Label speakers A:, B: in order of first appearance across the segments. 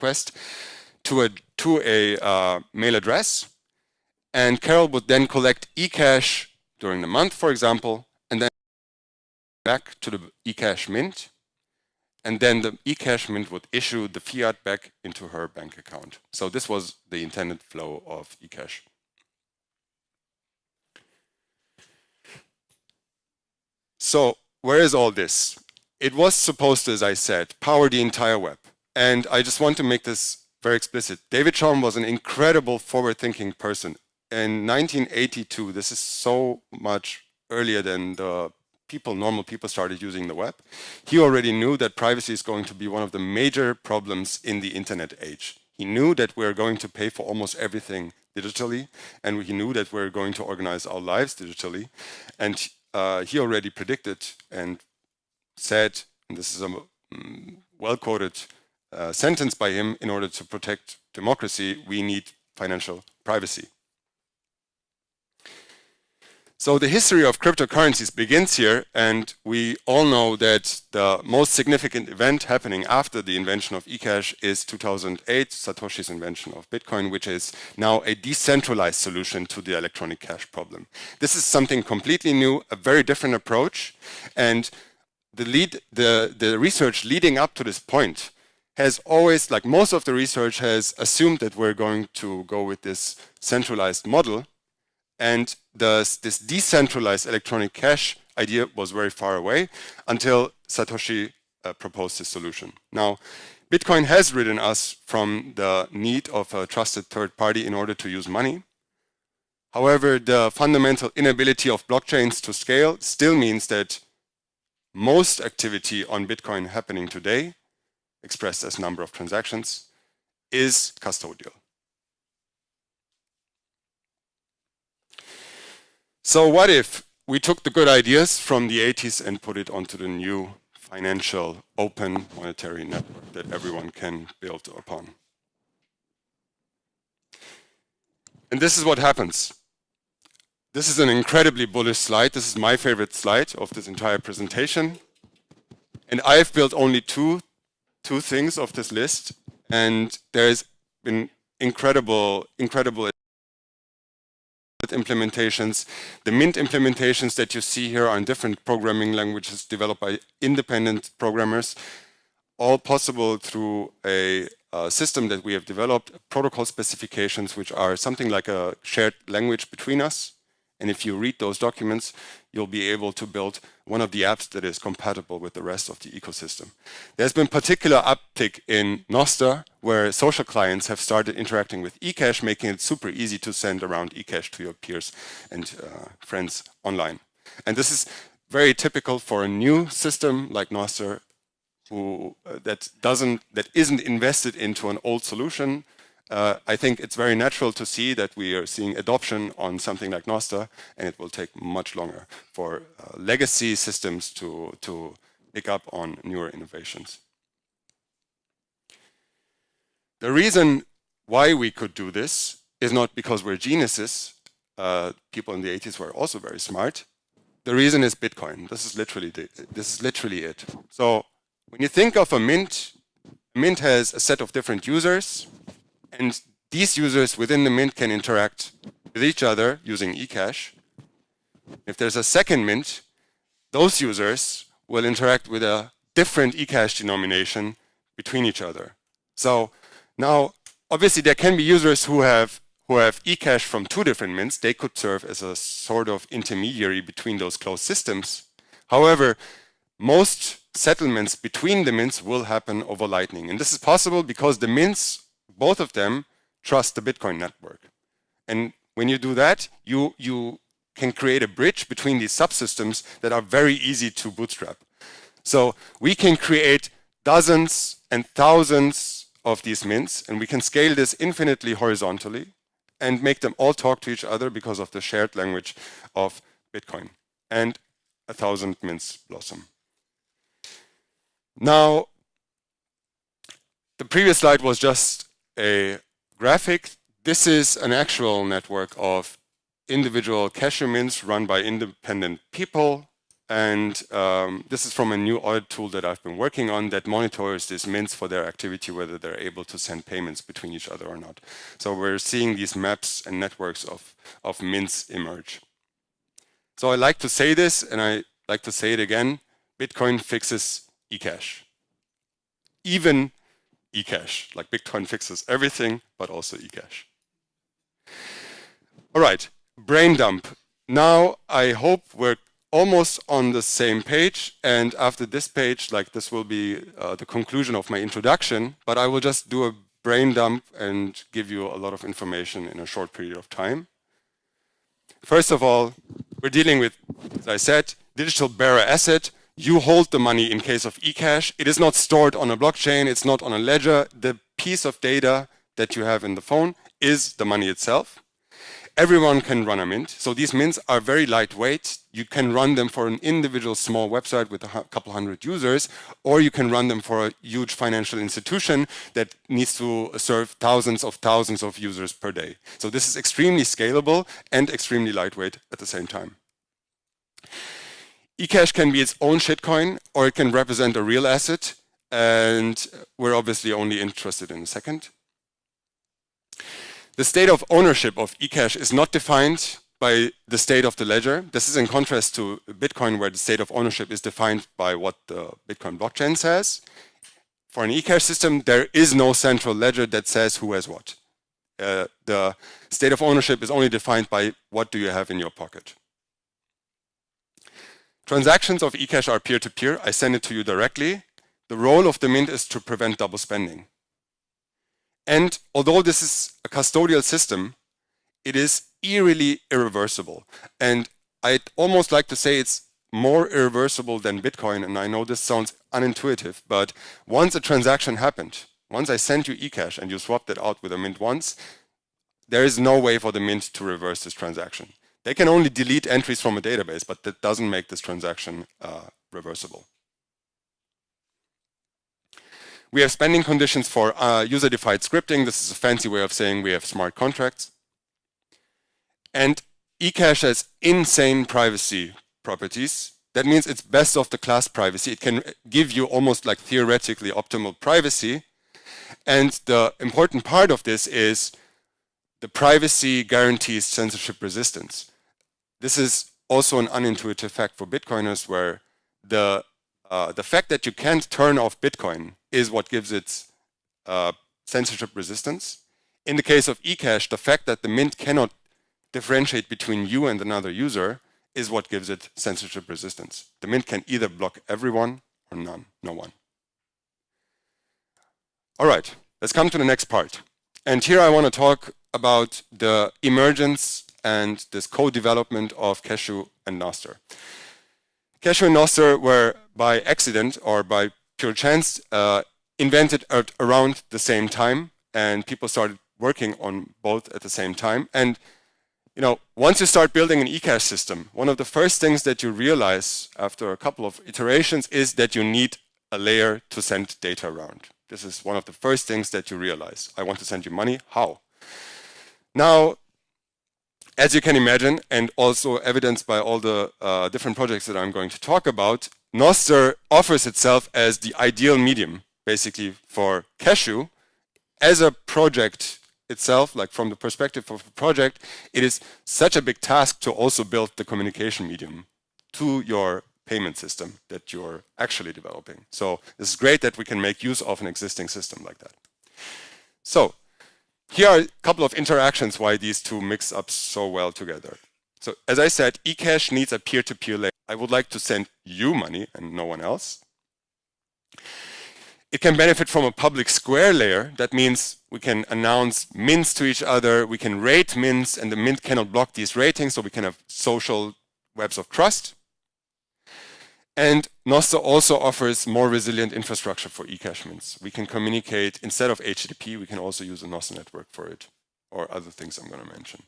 A: request to a mail address, and Carol would then collect ecash during the month, for example, and then back to the ecash mint, and then the ecash mint would issue the fiat back into her bank account. So this was the intended flow of ecash. So where is all this? It was supposed to, as I said, power the entire web. And I just want to make this very explicit. David Chaum was an incredible forward-thinking person. In 1982, this is so much earlier than the normal people started using the web. He already knew that privacy is going to be one of the major problems in the internet age. He knew that we're going to pay for almost everything digitally, and he knew that we're going to organize our lives digitally. And he already predicted and said, and this is a well-quoted sentence by him, in order to protect democracy, we need financial privacy. So the history of cryptocurrencies begins here, and we all know that the most significant event happening after the invention of ecash is 2008, Satoshi's invention of Bitcoin, which is now a decentralized solution to the electronic cash problem. This is something completely new, a very different approach, and the research leading up to this point has always, like most of the research, has assumed that we're going to go with this centralized model, and this decentralized electronic cash idea was very far away until Satoshi proposed this solution. Now, Bitcoin has ridden us from the need of a trusted third party in order to use money. However, the fundamental inability of blockchains to scale still means that most activity on Bitcoin happening today, expressed as number of transactions, is custodial. So what if we took the good ideas from the 80s and put it onto the new financial open monetary network that everyone can build upon? And this is what happens. This is an incredibly bullish slide. This is my favorite slide of this entire presentation. And I've built only two things of this list. And there's been incredible implementations. The Mint implementations that you see here are in different programming languages developed by independent programmers, all possible through a system that we have developed, protocol specifications, which are something like a shared language between us. And if you read those documents, you'll be able to build one of the apps that is compatible with the rest of the ecosystem. There's been particular uptick in Nostr, where social clients have started interacting with ecash, making it super easy to send around ecash to your peers and friends online. And this is very typical for a new system like Nostr, that isn't invested into an old solution. I think it's very natural to see that we are seeing adoption on something like Nostr, and it will take much longer for legacy systems to pick up on newer innovations. The reason why we could do this is not because we're geniuses. People in the 80s were also very smart. The reason is Bitcoin. This is literally it. So when you think of a mint has a set of different users. And these users within the mint can interact with each other using ecash. If there's a second mint, those users will interact with a different ecash denomination between each other. So now, obviously, there can be users who have ecash from two different mints. They could serve as a sort of intermediary between those closed systems. However, most settlements between the mints will happen over Lightning. And this is possible because the mints, both of them, trust the Bitcoin network. And when you do that, you can create a bridge between these subsystems that are very easy to bootstrap. So we can create dozens and thousands of these mints, and we can scale this infinitely horizontally and make them all talk to each other because of the shared language of Bitcoin. And 1,000 mints blossom. Now, the previous slide was just a graphic. This is an actual network of individual Cashu mints run by independent people. And this is from a new audit tool that I've been working on that monitors these mints for their activity, whether they're able to send payments between each other or not. So we're seeing these maps and networks of mints emerge. So I like to say this, and I like to say it again, Bitcoin fixes ecash. Even ecash, like Bitcoin fixes everything, but also ecash. All right, brain dump. Now I hope we're almost on the same page, and after this page, like this will be the conclusion of my introduction, but I will just do a brain dump and give you a lot of information in a short period of time. First of all, we're dealing with, as I said, digital bearer asset. You hold the money in case of ecash. It is not stored on a blockchain, it's not on a ledger. The piece of data that you have in the phone is the money itself. Everyone can run a mint. So these mints are very lightweight. You can run them for an individual small website with a couple hundred users, or you can run them for a huge financial institution that needs to serve thousands of users per day. So this is extremely scalable and extremely lightweight at the same time. eCash can be its own shitcoin, or it can represent a real asset, and we're obviously only interested in a second. The state of ownership of eCash is not defined by the state of the ledger. This is in contrast to Bitcoin, where the state of ownership is defined by what the Bitcoin blockchain says. For an eCash system, there is no central ledger that says who has what. The state of ownership is only defined by what do you have in your pocket. Transactions of eCash are peer-to-peer. I send it to you directly. The role of the mint is to prevent double spending. And although this is a custodial system, it is eerily irreversible. And I'd almost like to say it's more irreversible than Bitcoin. And I know this sounds unintuitive, but once a transaction happened, once I sent you eCash and you swapped it out with a mint once, there is no way for the mint to reverse this transaction. They can only delete entries from a database, but that doesn't make this transaction reversible. We have spending conditions for user-defined scripting. This is a fancy way of saying we have smart contracts. And eCash has insane privacy properties. That means it's best of the class privacy. It can give you almost like theoretically optimal privacy. And the important part of this is the privacy guarantees censorship resistance. This is also an unintuitive fact for Bitcoiners, where the fact that you can't turn off Bitcoin is what gives it censorship resistance. In the case of eCash, the fact that the mint cannot differentiate between you and another user is what gives it censorship resistance. The mint can either block everyone or none, no one. All right, let's come to the next part. And here I want to talk about the emergence and this co-development of Cashu and Nostr. Cashu and Nostr were by accident or by pure chance invented at around the same time, and people started working on both at the same time. And you know, once you start building an eCash system, one of the first things that you realize after a couple of iterations is that you need a layer to send data around. This is one of the first things that you realize. I want to send you money. How? Now, as you can imagine, and also evidenced by all the different projects that I'm going to talk about, Nostr offers itself as the ideal medium, basically, for Cashu. As a project itself, like from the perspective of a project, it is such a big task to also build the communication medium to your payment system that you're actually developing. So it's great that we can make use of an existing system like that. So here are a couple of interactions why these two mix up so well together. So as I said, eCash needs a peer-to-peer layer. I would like to send you money and no one else. It can benefit from a public square layer. That means we can announce mints to each other, we can rate mints, and the mint cannot block these ratings, so we can have social webs of trust. And Nostr also offers more resilient infrastructure for eCash mints. We can communicate, instead of HTTP, we can also use a Nostr network for it, or other things I'm going to mention.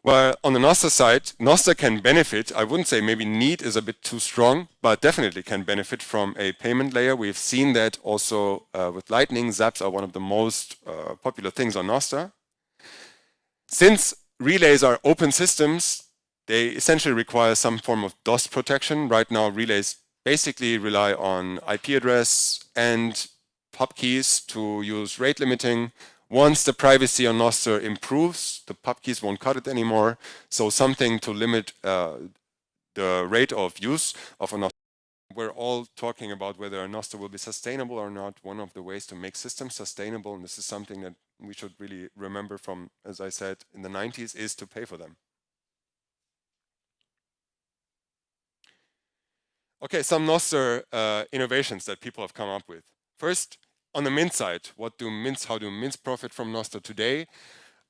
A: Well, on the Nostr side, Nostr can benefit, I wouldn't say maybe need is a bit too strong, but definitely can benefit from a payment layer. We've seen that also with Lightning. Zaps are one of the most popular things on Nostr. Since relays are open systems, They essentially require some form of DOS protection. Right now, relays basically rely on IP address and pub keys to use rate limiting. Once the privacy on Nostr improves, the pub keys won't cut it anymore. So something to limit the rate of use of a Nostr. We're all talking about whether a Nostr will be sustainable or not. One of the ways to make systems sustainable, and this is something that we should really remember from, as I said, in the 90s, is to pay for them. Okay, some Nostr innovations that people have come up with. First, on the mint side, how do mints profit from Nostr today?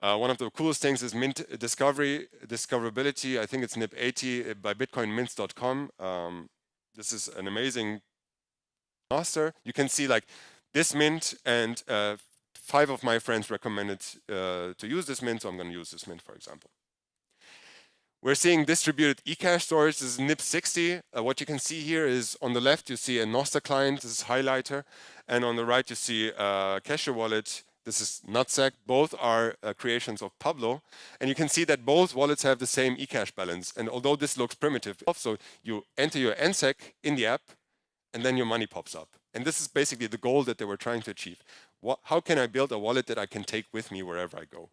A: One of the coolest things is mint discoverability. I think it's NIP 80 by bitcoinmints.com. This is an amazing Nostr. You can see like this mint, and 5 of my friends recommended to use this mint, so I'm going to use this mint, for example. We're seeing distributed ecash storage. This is NIP 60. What you can see here is on the left, you see a Nostr client. This is highlighter. And on the right, you see a Cashu wallet. This is Nutsack. Both are creations of Pablo. And you can see that both wallets have the same ecash balance. And although this looks primitive, so you enter your NSEC in the app, and then your money pops up. And this is basically the goal that they were trying to achieve. How can I build a wallet that I can take with me wherever I go?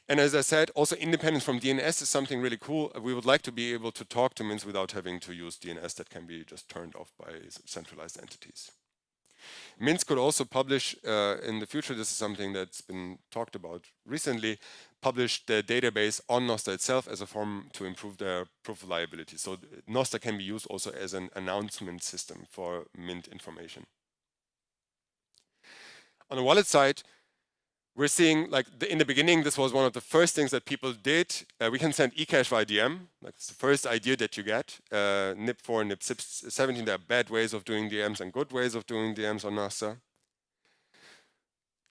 A: And as I said, also independence from DNS is something really cool. We would like to be able to talk to mints without having to use DNS that can be just turned off by centralized entities. Mints could also publish in the future, this is something that's been talked about recently, publish the database on Nostr itself as a form to improve their proof of liability. So Nostr can be used also as an announcement system for mint information. On the wallet side, we're seeing, like, in the beginning, this was one of the first things that people did. We can send ecash via DM. That's the first idea that you get. NIP 4, NIP 17, there are bad ways of doing DMs and good ways of doing DMs on Nostr.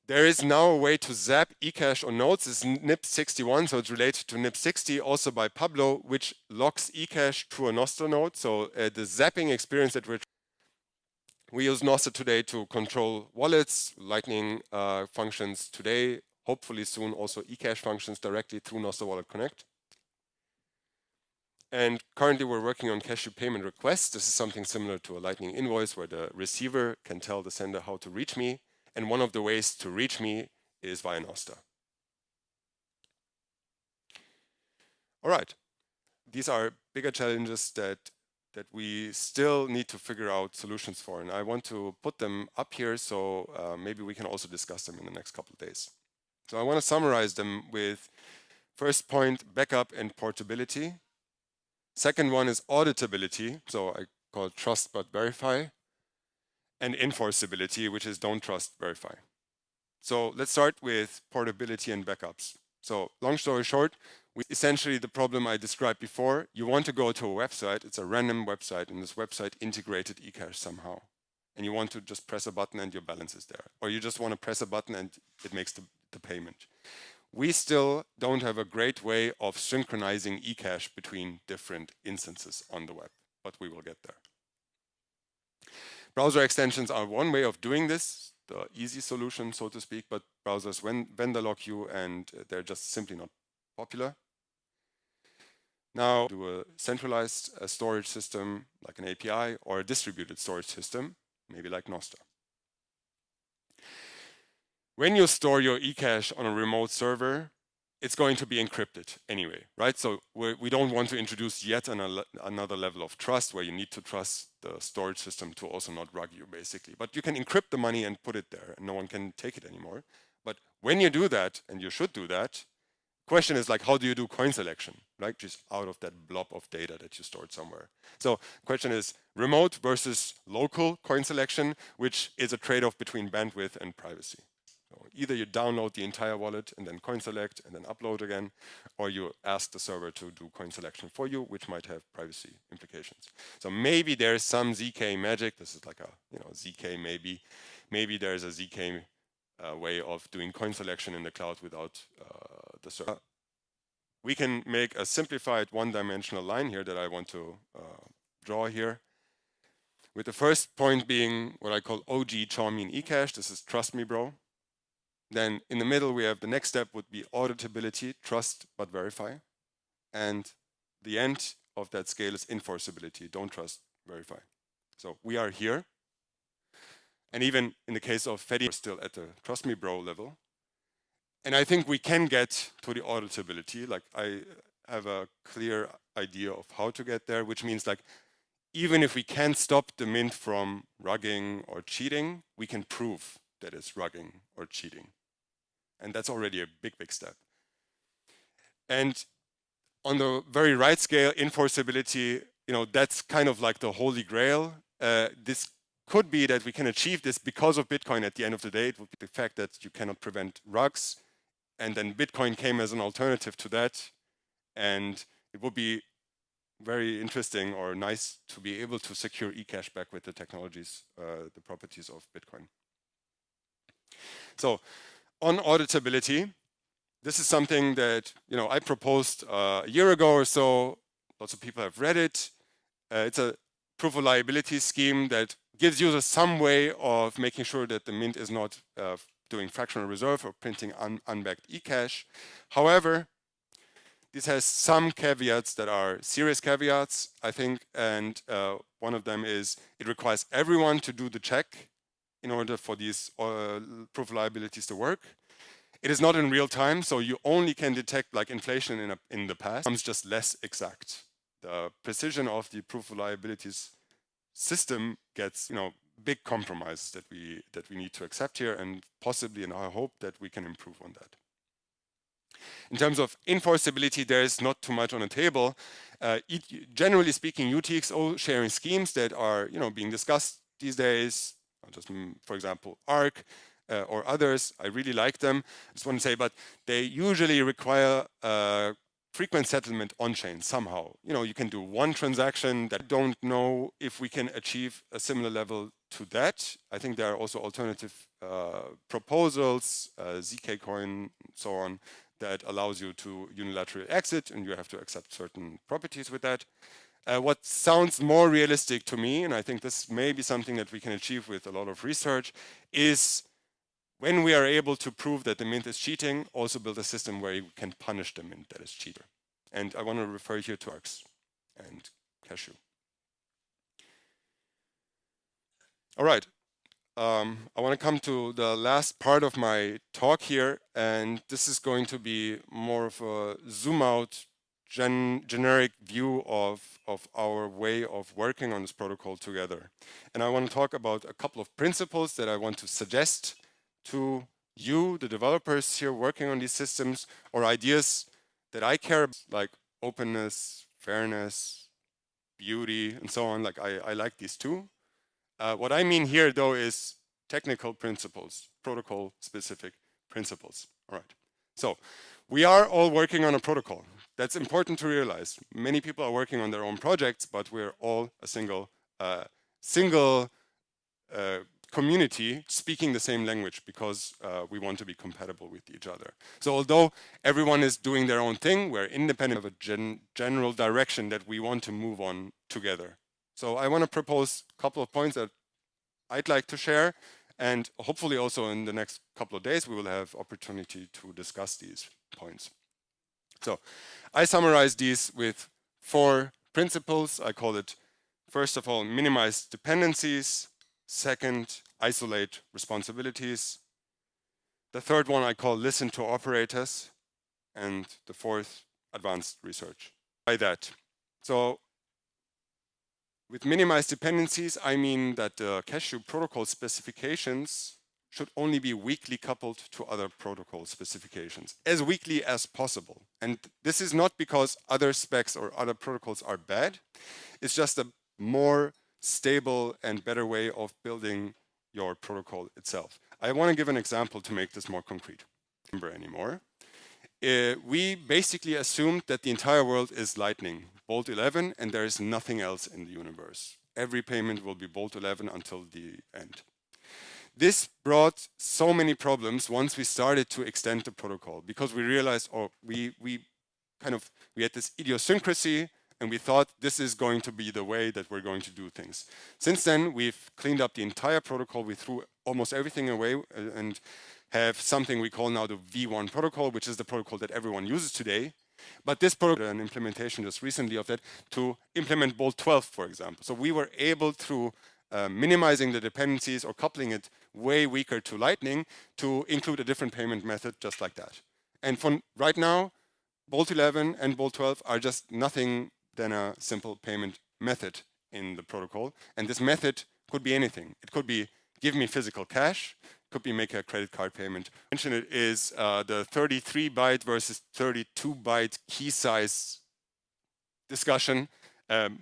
A: There is now a way to zap ecash on nodes. It's NIP 61, so it's related to NIP 60, also by Pablo, which locks ecash to a Nostr node. So the zapping experience that we use Nostr today to control wallets, Lightning functions today, hopefully soon also ecash functions directly through Nostr Wallet Connect. And currently we're working on Cashu payment requests. This is something similar to a Lightning invoice where the receiver can tell the sender how to reach me. And one of the ways to reach me is via Nostr. All right, these are bigger challenges that we still need to figure out solutions for. And I want to put them up here so maybe we can also discuss them in the next couple of days. So I want to summarize them with first point, backup and portability. Second one is auditability. So I call it trust but verify. And enforceability, which is don't trust, verify. So let's start with portability and backups. So long story short, essentially the problem I described before, you want to go to a website, it's a random website, and this website integrated ecash somehow. And you want to just press a button and your balance is there. Or you just want to press a button and it makes the payment. We still don't have a great way of synchronizing ecash between different instances on the web, but we will get there. Browser extensions are one way of doing this, the easy solution, so to speak, but browsers vendor lock you and they're just simply not popular. Now, do a centralized storage system like an API or a distributed storage system, maybe like Nostr. When you store your ecash on a remote server, it's going to be encrypted anyway, right? So we don't want to introduce yet another level of trust where you need to trust the storage system to also not rug you, basically. But you can encrypt the money and put it there, and no one can take it anymore. But when you do that, and you should do that, question is like, how do you do coin selection, right? Just out of that blob of data that you stored somewhere. So question is remote versus local coin selection, which is a trade-off between bandwidth and privacy. So either you download the entire wallet and then coin select and then upload again, or you ask the server to do coin selection for you, which might have privacy implications. So maybe there's some ZK magic. This is like a ZK maybe. Maybe there's a ZK way of doing coin selection in the cloud without the server. We can make a simplified one-dimensional line here that I want to draw here. With the first point being what I call OG Chaumin ecash. This is trust me, bro. Then in the middle, we have the next step would be auditability, trust but verify. and the end of that scale is enforceability. Don't trust, verify. So we are here. And even in the case of Fedi, we're still at the trust me bro level. And I think we can get to the auditability. Like I have a clear idea of how to get there, which means like even if we can't stop the mint from rugging or cheating, we can prove that it's rugging or cheating. And that's already a big, big step. And on the very right scale, enforceability, that's kind of like the holy grail. This could be that we can achieve this because of Bitcoin at the end of the day. It would be the fact that you cannot prevent rugs. And then Bitcoin came as an alternative to that. And it would be very interesting or nice to be able to secure ecash back with the technologies, the properties of Bitcoin. So on auditability, this is something that I proposed a year ago or so. Lots of people have read it. It's a proof of liability scheme that gives users some way of making sure that the mint is not doing fractional reserve or printing unbacked ecash. However, this has some caveats that are serious caveats, I think, and one of them is it requires everyone to do the check in order for these proof of liabilities to work. It is not in real time, so you only can detect like inflation in the past. It's just less exact. The precision of the proof of liabilities system gets, big compromises that we need to accept here, and possibly, and I hope that we can improve on that. In terms of enforceability, there is not too much on the table. Generally speaking, UTXO sharing schemes that are being discussed these days, just for example, ARC or others, I really like them. I just want to say, but they usually require frequent settlement on-chain somehow. You can do one transaction. That I don't know if we can achieve a similar level to that. I think there are also alternative proposals, ZK coin, so on, that allows you to unilaterally exit, and you have to accept certain properties with that. What sounds more realistic to me, and I think this may be something that we can achieve with a lot of research, is when we are able to prove that the mint is cheating, also build a system where you can punish the mint that is cheater. And I want to refer here to ARCs and Cashu. All right. I want to come to the last part of my talk here, and this is going to be more of a zoom out generic view of our way of working on this protocol together. And I want to talk about a couple of principles that I want to suggest to you, the developers here working on these systems, or ideas that I care about, like openness, fairness, beauty, and so on. Like I like these too. What I mean here, though, is technical principles, protocol-specific principles. All right. So we are all working on a protocol. That's important to realize. Many people are working on their own projects, but we're all a single community speaking the same language because we want to be compatible with each other. So although everyone is doing their own thing, we're independent of a general direction that we want to move on together. So I want to propose a couple of points that I'd like to share, and hopefully also in the next couple of days we will have opportunity to discuss these points. So I summarize these with 4 principles. I call it, first of all, minimize dependencies. Second, isolate responsibilities. The third one I call listen to operators. And the fourth, advanced research. By that. So with minimized dependencies, I mean that the Cashu protocol specifications should only be weakly coupled to other protocol specifications, as weakly as possible. And this is not because other specs or other protocols are bad. It's just a more stable and better way of building your protocol itself. I want to give an example to make this more concrete. Remember anymore. We basically assumed that the entire world is Lightning, Bolt 11, and there is nothing else in the universe. Every payment will be Bolt 11 until the end. This brought so many problems once we started to extend the protocol, because we realized, we had this idiosyncrasy, and we thought this is going to be the way that we're going to do things. Since then, we've cleaned up the entire protocol. We threw almost everything away and have something we call now the V1 protocol, which is the protocol that everyone uses today. But this program, an implementation just recently of that, to implement Bolt 12, for example. So we were able, through minimizing the dependencies or coupling it way weaker to Lightning, to include a different payment method just like that. And for right now, Bolt 11 and Bolt 12 are just nothing than a simple payment method in the protocol. And this method could be anything. It could be give me physical cash, could be make a credit card payment. Mention it is the 33-byte versus 32-byte key size discussion.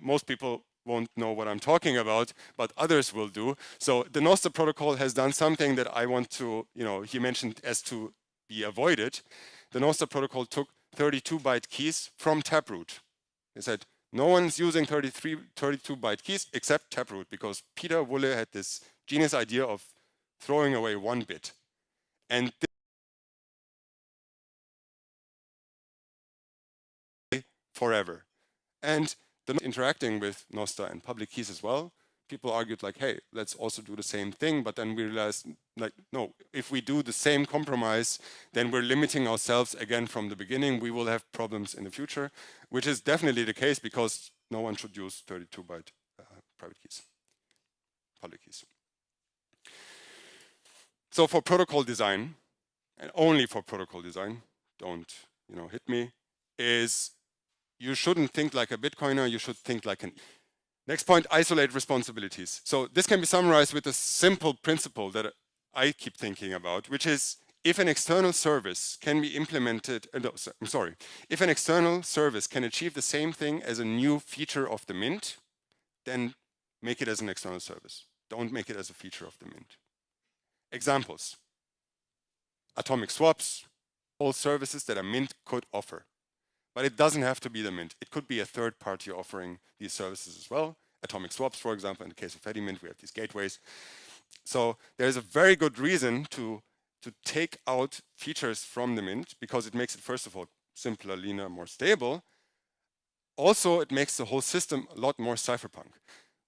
A: Most people won't know what I'm talking about, but others will do. So the Nostr protocol has done something that I want to, he mentioned as to be avoided. The Nostr protocol took 32-byte keys from Taproot. He said, no one's using 32-byte keys except Taproot, because Peter Wulle had this genius idea of throwing away one bit. And forever. And then interacting with Nostr and public keys as well, people argued like, hey, let's also do the same thing. But then we realized, like, no, if we do the same compromise, then we're limiting ourselves again from the beginning. We will have problems in the future, which is definitely the case, because no one should use 32-byte private keys, public keys. So for protocol design, and only for protocol design, don't hit me, is you shouldn't think like a Bitcoiner, you should think like an... Next point, isolate responsibilities. So this can be summarized with a simple principle that I keep thinking about, which is if an external service can be implemented, if an external service can achieve the same thing as a new feature of the mint, then make it as an external service. Don't make it as a feature of the mint. Examples: atomic swaps, all services that a mint could offer. But it doesn't have to be the mint. It could be a third party offering these services as well. Atomic swaps, for example, in the case of Fedimint, we have these gateways. So there's a very good reason to take out features from the mint, because it makes it, first of all, simpler, leaner, more stable. Also, it makes the whole system a lot more cypherpunk,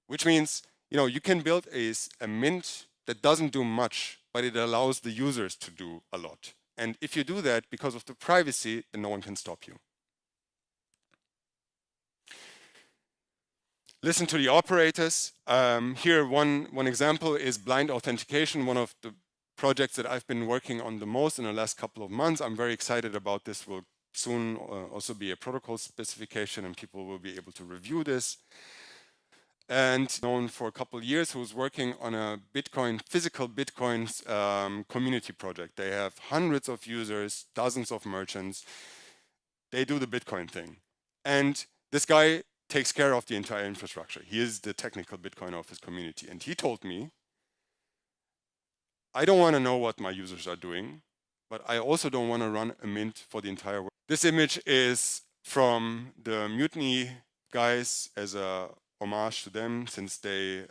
A: which means you can build a mint that doesn't do much, but it allows the users to do a lot. And if you do that because of the privacy, then no one can stop you. Listen to the operators. Here, one example is blind authentication, one of the projects that I've been working on the most in the last couple of months. I'm very excited about this. Will soon also be a protocol specification, and people will be able to review this. And known for a couple of years, who's working on a physical Bitcoin community project. They have hundreds of users, dozens of merchants. They do the Bitcoin thing. And this guy takes care of the entire infrastructure. He is the technical Bitcoin of his community. And he told me, I don't want to know what my users are doing, but I also don't want to run a mint for the entire world. This image is from the Mutiny guys as a homage to them, since they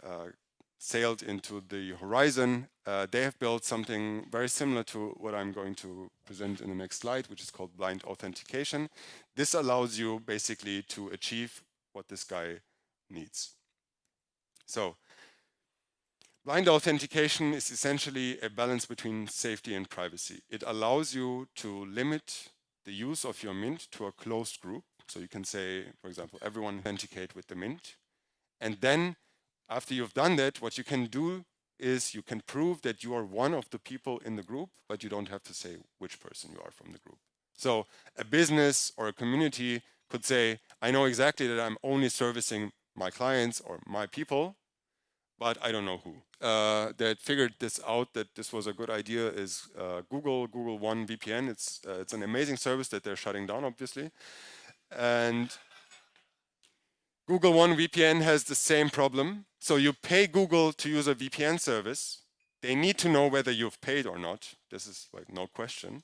A: sailed into the horizon. They have built something very similar to what I'm going to present in the next slide, which is called blind authentication. This allows you basically to achieve what this guy needs. So blind authentication is essentially a balance between safety and privacy. It allows you to limit the use of your mint to a closed group. So you can say, for example, everyone authenticate with the mint. And then after you've done that, what you can do is you can prove that you are one of the people in the group, but you don't have to say which person you are from the group. So a business or a community could say, I know exactly that I'm only servicing my clients or my people, but I don't know who. That figured this out, that this was a good idea, is Google One VPN. It's an amazing service that they're shutting down, obviously. And Google One VPN has the same problem. So you pay Google to use a VPN service. They need to know whether you've paid or not. This is like no question.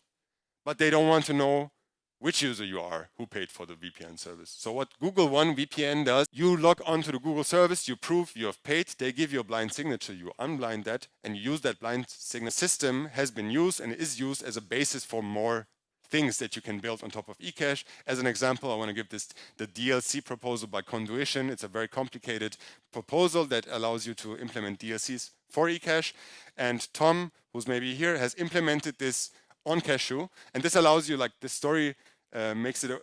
A: But they don't want to know which user you are who paid for the VPN service. So what Google One VPN does, you log onto the Google service, you prove you have paid, they give you a blind signature, you unblind that, and you use that blind signature. System has been used and is used as a basis for more things that you can build on top of ecash. As an example, I want to give this the DLC proposal by Conduition. It's a very complicated proposal that allows you to implement DLCs for ecash. And Tom, who's maybe here, has implemented this on Cashu. And this allows you, like this story makes it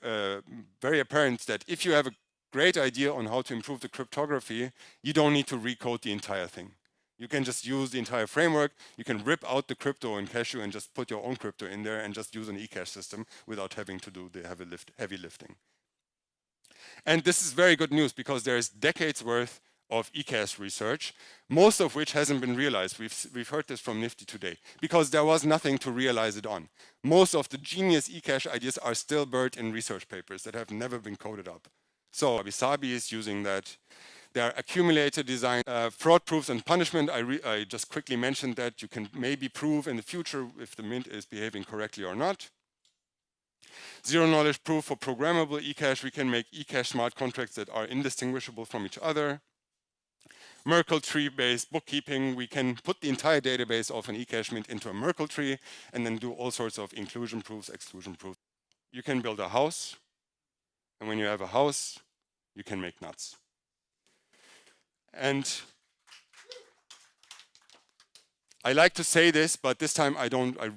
A: very apparent that if you have a great idea on how to improve the cryptography, you don't need to recode the entire thing. You can just use the entire framework. You can rip out the crypto in Cashu and just put your own crypto in there and just use an ecash system without having to do the heavy lifting. And this is very good news because there is decades worth of ecash research, most of which hasn't been realized. We've heard this from Nifty today because there was nothing to realize it on. Most of the genius ecash ideas are still buried in research papers that have never been coded up. So Wabi-Sabi is using that. There are accumulator design, fraud proofs and punishment. I just quickly mentioned that you can maybe prove in the future if the mint is behaving correctly or not. Zero knowledge proof for programmable ecash. We can make ecash smart contracts that are indistinguishable from each other. Merkle tree-based bookkeeping. We can put the entire database of an ecash mint into a Merkle tree and then do all sorts of inclusion proofs, exclusion proofs. You can build a house, and when you have a house, you can make nuts. And I like to say this, but this time I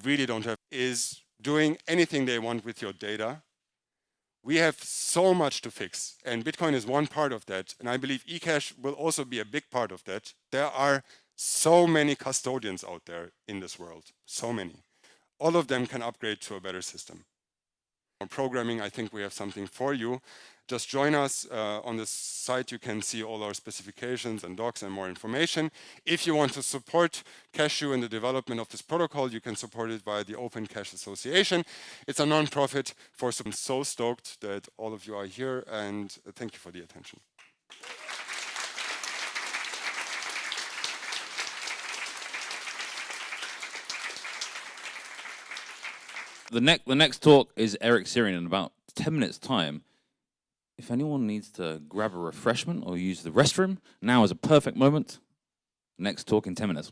A: really don't have, is doing anything they want with your data. We have so much to fix, and Bitcoin is one part of that, and I believe ecash will also be a big part of that. There are so many custodians out there in this world, so many. All of them can upgrade to a better system. On programming, I think we have something for you. Just join us on this site. You can see all our specifications and docs and more information. If you want to support Cashu in the development of this protocol, you can support it via the Open Cash Association. It's a non-profit for some. I'm so stoked that all of you are here, and thank you for the attention.
B: The next talk is Eric Syrian in about 10 minutes' time. If anyone needs to grab a refreshment or use the restroom, now is a perfect moment. Next talk in 10 minutes.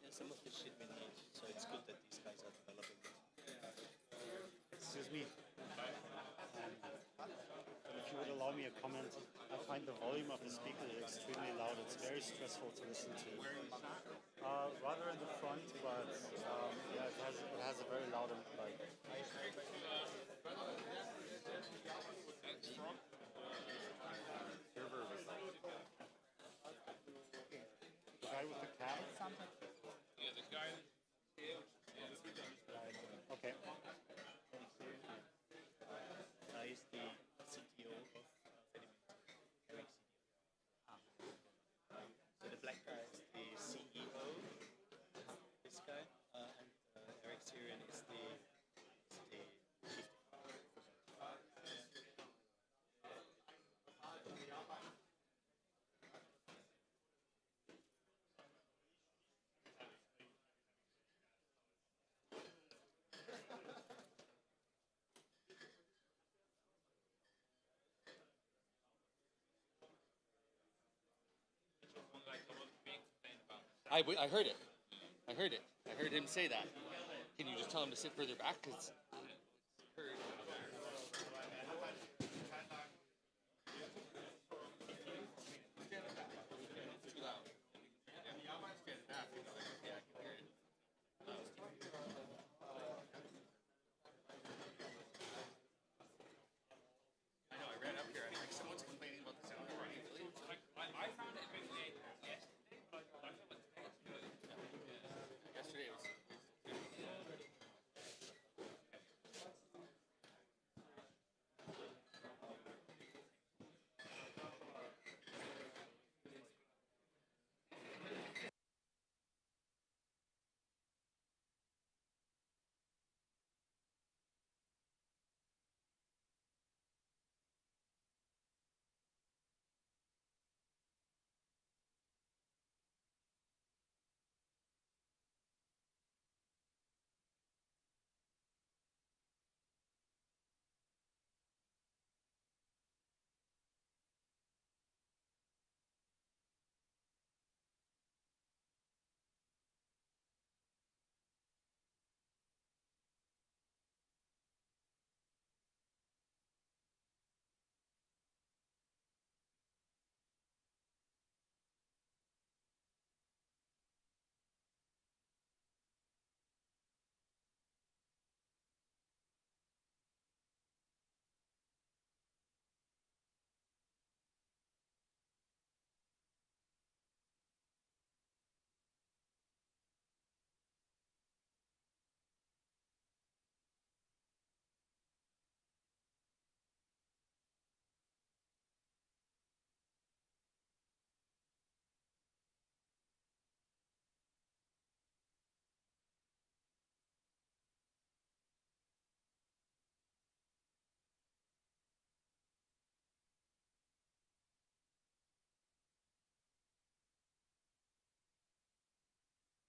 C: Some of the shit we need, so it's good that these guys are developing it.
D: Excuse me. If you would allow me a comment, I find the volume of the speaker extremely loud. It's very stressful to listen to. Rather in the front, but yeah, it has a very loud and like. The guy with the cap.
E: Yeah, the guy.
D: Okay.
C: He's the CTO of Eric So the black guy is the CEO, this guy, and Eric Syrian is the chief.
E: I heard it. I heard him say that. Can you just tell him to sit further back? Because